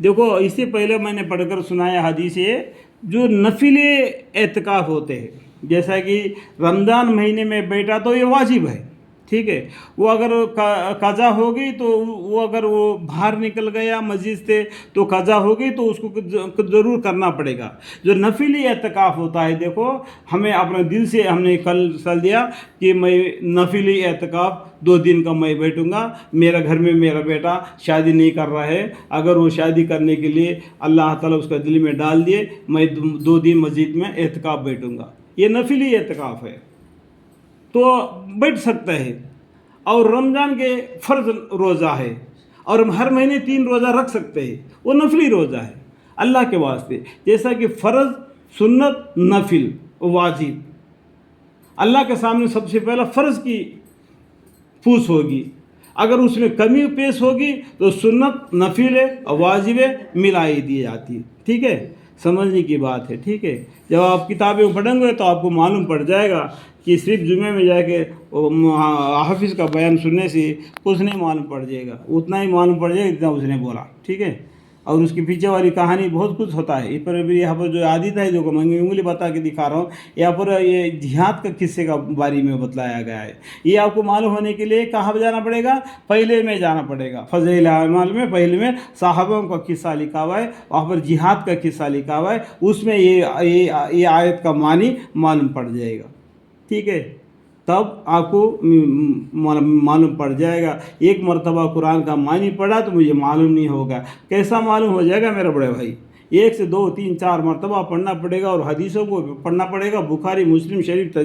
देखो इससे पहले मैंने पढ़कर सुनाया हदीस है, जो नफिले एतकाफ़ होते हैं, जैसा कि रमज़ान महीने में बैठा तो ये वाजिब है, ठीक है। वो अगर कज़ा हो गई तो वो अगर वो बाहर निकल गया मस्जिद से तो कज़ा हो गई, तो उसको ज़रूर करना पड़ेगा। जो नफिली एतकाफ़ होता है, देखो हमें अपने दिल से हमने कल चल दिया कि मैं नफिली एतकाफ़ 2 दिन का मैं बैठूंगा, मेरा घर में मेरा बेटा शादी नहीं कर रहा है, अगर वो शादी करने के लिए अल्लाह ताला उसका दिल में डाल दिए, मैं 2 दिन मस्जिद में एतकाफ़ बैठूंगा, ये नफिली एतकाफ़ है, तो बैठ सकता है। और रमज़ान के फ़र्ज़ रोज़ा है, और हम हर महीने 3 रोज़ा रख सकते हैं, वो नफली रोज़ा है अल्लाह के वास्ते। जैसा कि फ़र्ज़, सुन्नत, नफिल, वाजिब, अल्लाह के सामने सबसे पहला फ़र्ज़ की पूछ होगी, अगर उसमें कमी पेश होगी तो सुन्नत, नफिल और वाजिब मिलाई दी जाती है, ठीक है। समझने की बात है, ठीक है। जब आप किताबें पढ़ेंगे तो आपको मालूम पड़ जाएगा कि सिर्फ जुमे में जाके हाफिज़ का बयान सुनने से कुछ नहीं मालूम पड़ जाएगा, उतना ही मालूम पड़ जाएगा जितना उसने बोला, ठीक है। और उसके पीछे वाली कहानी बहुत कुछ होता है। इस पर भी यहाँ पर जो आदित है, जो मैं उंगली बता के दिखा रहा हूँ, यहाँ पर ये जिहाद का किस्से का बारे में बतलाया गया है। ये आपको मालूम होने के लिए कहाँ जाना पड़ेगा? पहले में जाना पड़ेगा। फ़ज़ाइल अमाल में पहले में साहबों का किस्सा लिखा हुआ है, वहाँ पर जिहाद का किस्सा लिखा हुआ है, उसमें ये आयत का मानी मालूम पड़ जाएगा, ठीक है। तब आपको मालूम पड़ जाएगा। एक मरतबा कुरान का मानी पढ़ा तो मुझे मालूम नहीं होगा, कैसा मालूम हो जाएगा मेरे बड़े भाई? 1 से 2, 3, 4 मरतबा पढ़ना पड़ेगा, और हदीसों को पढ़ना पड़ेगा, बुखारी, मुस्लिम शरीफ,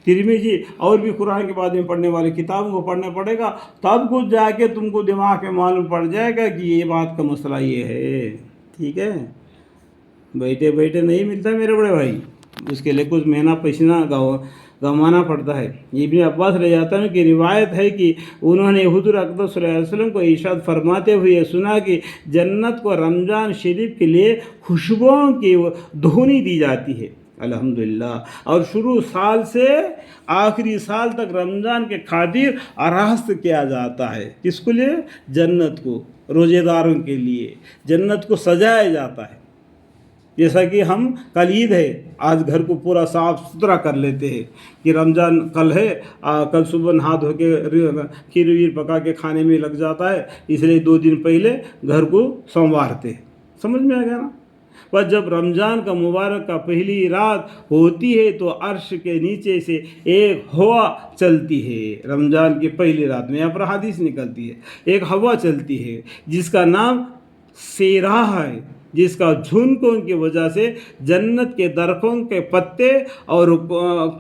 तिरमिजी और भी कुरान के बाद में पढ़ने वाली किताबों को पढ़ना पड़ेगा, तब कुछ जाके तुमको दिमाग में मालूम पड़ जाएगा कि ये बात का मसला ये है, ठीक है। बैठे बैठे नहीं मिलता मेरे बड़े भाई, उसके लिए कुछ मेहनत पसीना गंवाना पड़ता है। इब्न अब्बास रह जाता है कि रिवायत है कि उन्होंने हुज़ूर अक़दस सल्लल्लाहु अलैहि वसल्लम को इरशाद फरमाते हुए सुना कि जन्नत को रमज़ान शरीफ के लिए खुशबुओं की धुनी दी जाती है, अल्हम्दुलिल्लाह, और शुरू साल से आखिरी साल तक रमज़ान के खातिर आरास्त किया जाता है। किसके लिए? जन्नत को, रोज़ेदारों के लिए जन्नत को सजाया जाता है। जैसा कि हम कल ईद है, आज घर को पूरा साफ़ सुथरा कर लेते हैं कि रमज़ान कल है, कल सुबह नहा धो के खीर वीर पका के खाने में लग जाता है, इसलिए 2 दिन पहले घर को संवारते हैं। समझ में आ गया ना? पर जब रमज़ान का मुबारक का पहली रात होती है तो अर्श के नीचे से एक हवा चलती है। रमज़ान की पहली रात में यहाँ पर हदीस निकलती है, एक हवा चलती है जिसका नाम सेराह है, जिसका झुनकों की वजह से जन्नत के दरख्तों के पत्ते और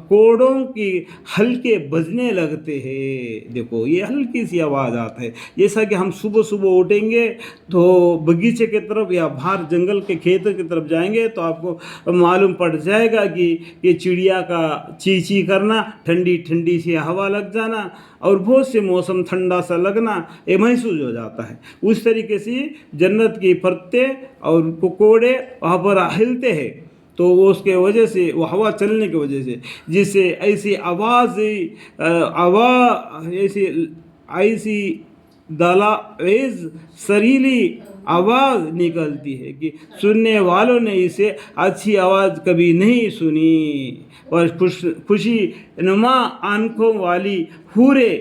कोड़ों की हल्के बजने लगते हैं। देखो ये हल्की सी आवाज़ आता है, जैसा कि हम सुबह सुबह उठेंगे तो बगीचे की तरफ या बाहर जंगल के खेतों की तरफ जाएंगे तो आपको मालूम पड़ जाएगा कि ये चिड़िया का ची ची करना, ठंडी ठंडी सी हवा लग जाना और बहुत से मौसम ठंडा सा लगना, ये महसूस हो जाता है। उस तरीके से जन्नत के पत्ते और कोकोड़े वहाँ पर हिलते हैं, तो वो उसके वजह से, वो हवा चलने की वजह से, जिससे ऐसी आवाज़ ऐसी दलावेज़ सरीली आवाज़ निकलती है कि सुनने वालों ने इसे अच्छी आवाज़ कभी नहीं सुनी। और खुशी नुमा आंखों वाली हूरे,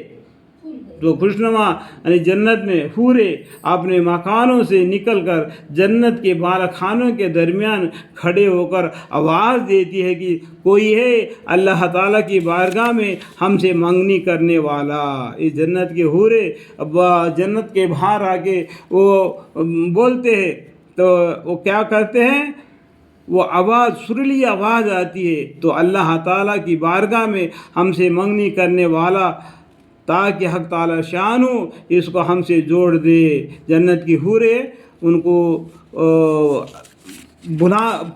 तो खुशनुमा यानी जन्नत में हूरे अपने मकानों से निकलकर जन्नत के बालखानों के दरमियान खड़े होकर आवाज़ देती है कि कोई है अल्लाह ताला की बारगाह में हमसे मंगनी करने वाला। इस जन्नत के हूरे जन्नत के बाहर आके वो बोलते हैं, तो वो क्या करते हैं? वो आवाज़, सुरीली आवाज़ आती है, तो अल्लाह ताला की बारगाह में हमसे मंगनी करने वाला, ताकि हक़ ताला शानु इसको हमसे जोड़ दे। जन्नत की हूरे उनको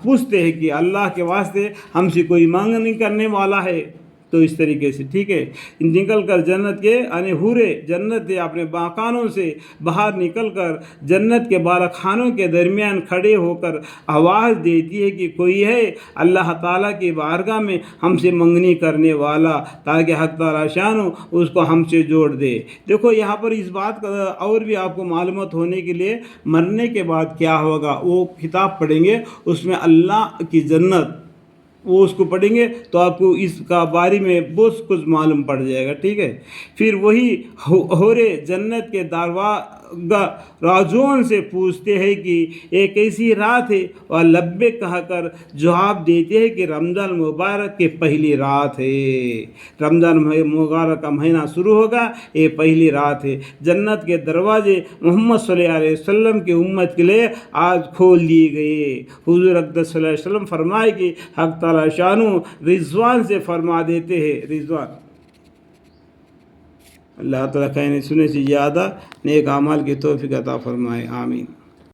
पूछते हैं कि अल्लाह के वास्ते हमसे कोई मंगनी करने वाला है, تو اس طریقے سے ٹھیک ہے نکل کر جنت کے یعنی حورے جنت کے اپنے باقانوں سے باہر نکل کر جنت کے بالخانوں کے درمیان کھڑے ہو کر آواز دیتی ہے کہ کوئی ہے اللہ تعالیٰ کی بارگاہ میں ہم سے منگنی کرنے والا تاکہ حق تعالیٰ شان اس کو ہم سے جوڑ دے۔ دیکھو یہاں پر اس بات کا اور بھی آپ کو معلومات ہونے کے لیے مرنے کے بعد کیا ہوگا وہ کتاب پڑھیں گے، اس میں اللہ کی جنت وہ اس کو پڑھیں گے تو آپ کو اس کا بارے میں بہت کچھ معلوم پڑ جائے گا ٹھیک ہے۔ پھر وہی حورے جنت کے راجون سے پوچھتے ہیں کہ یہ کیسی رات ہے، اور لبے کہہ کر جواب دیتے ہیں کہ رمضان مبارک کی پہلی رات ہے، رمضان مبارک کا مہینہ شروع ہوگا، یہ پہلی رات ہے۔ جنت کے دروازے محمد صلی اللہ علیہ وسلم کی امت کے لیے آج کھول دیے گئے۔ حضور اقدس صلی اللہ علیہ وسلم فرمائے کہ حق تعالیٰ شانو رضوان سے فرما دیتے ہیں، رضوان اللہ تعالیٰ کہنے سنے سے زیادہ نیک اعمال کی توفیق عطا فرمائے، آمین۔